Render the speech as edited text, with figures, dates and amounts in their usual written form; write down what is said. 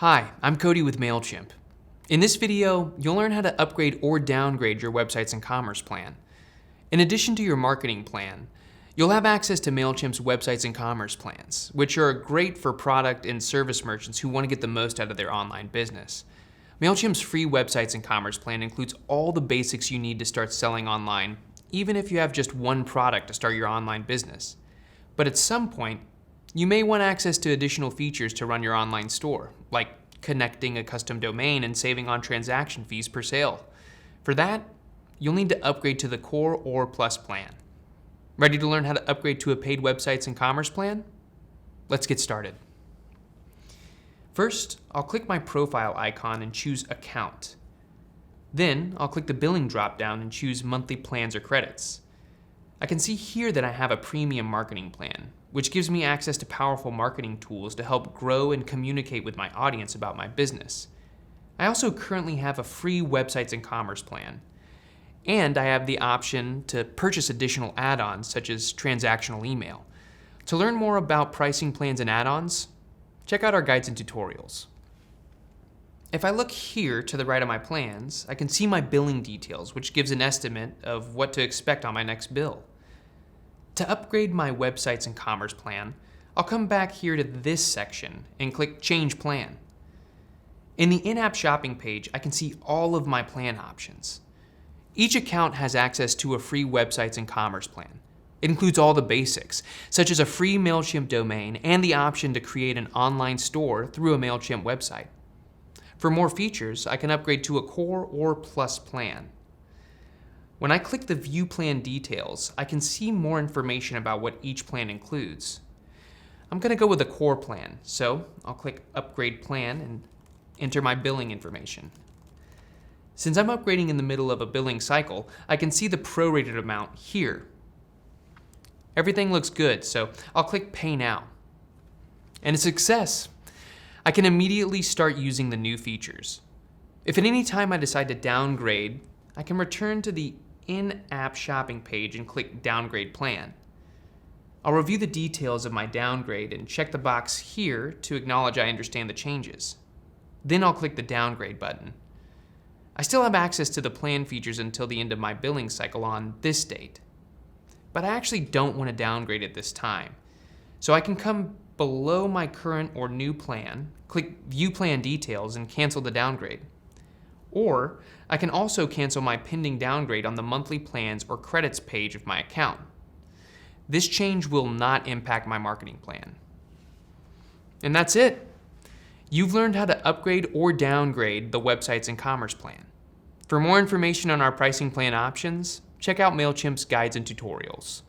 Hi, I'm Cody with MailChimp. In this video, you'll learn how to upgrade or downgrade your Websites and Commerce plan. In addition to your marketing plan, you'll have access to MailChimp's Websites and Commerce plans, which are great for product and service merchants who want to get the most out of their online business. MailChimp's free Websites and Commerce plan includes all the basics you need to start selling online, even if you have just one product to start your online business. But at some point, you may want access to additional features to run your online store, like connecting a custom domain and saving on transaction fees per sale. For that, you'll need to upgrade to the Core or Plus plan. Ready to learn how to upgrade to a paid Websites and Commerce plan? Let's get started. First, I'll click my profile icon and choose Account. Then, I'll click the Billing dropdown and choose Monthly Plans or Credits. I can see here that I have a premium marketing plan, which gives me access to powerful marketing tools to help grow and communicate with my audience about my business. I also currently have a free Websites and Commerce plan, and I have the option to purchase additional add-ons such as transactional email. To learn more about pricing plans and add-ons, check out our guides and tutorials. If I look here to the right of my plans, I can see my billing details, which gives an estimate of what to expect on my next bill. To upgrade my Websites and Commerce plan, I'll come back here to this section and click Change Plan. In the in-app shopping page, I can see all of my plan options. Each account has access to a free Websites and Commerce plan. It includes all the basics, such as a free MailChimp domain and the option to create an online store through a MailChimp website. For more features, I can upgrade to a Core or Plus plan. When I click the View Plan Details, I can see more information about what each plan includes. I'm going to go with a Core plan, so I'll click Upgrade Plan and enter my billing information. Since I'm upgrading in the middle of a billing cycle, I can see the prorated amount here. Everything looks good, so I'll click Pay Now. And a success! I can immediately start using the new features. If at any time I decide to downgrade, I can return to the in-app shopping page and click Downgrade Plan. I'll review the details of my downgrade and check the box here to acknowledge I understand the changes. Then I'll click the Downgrade button. I still have access to the plan features until the end of my billing cycle on this date. But I actually don't want to downgrade at this time. So I can come below my current or new plan, click View Plan Details, and cancel the downgrade. Or I can also cancel my pending downgrade on the monthly plans or credits page of my account. This change will not impact my marketing plan. And that's it. You've learned how to upgrade or downgrade the Websites and Commerce plan. For more information on our pricing plan options, check out MailChimp's guides and tutorials.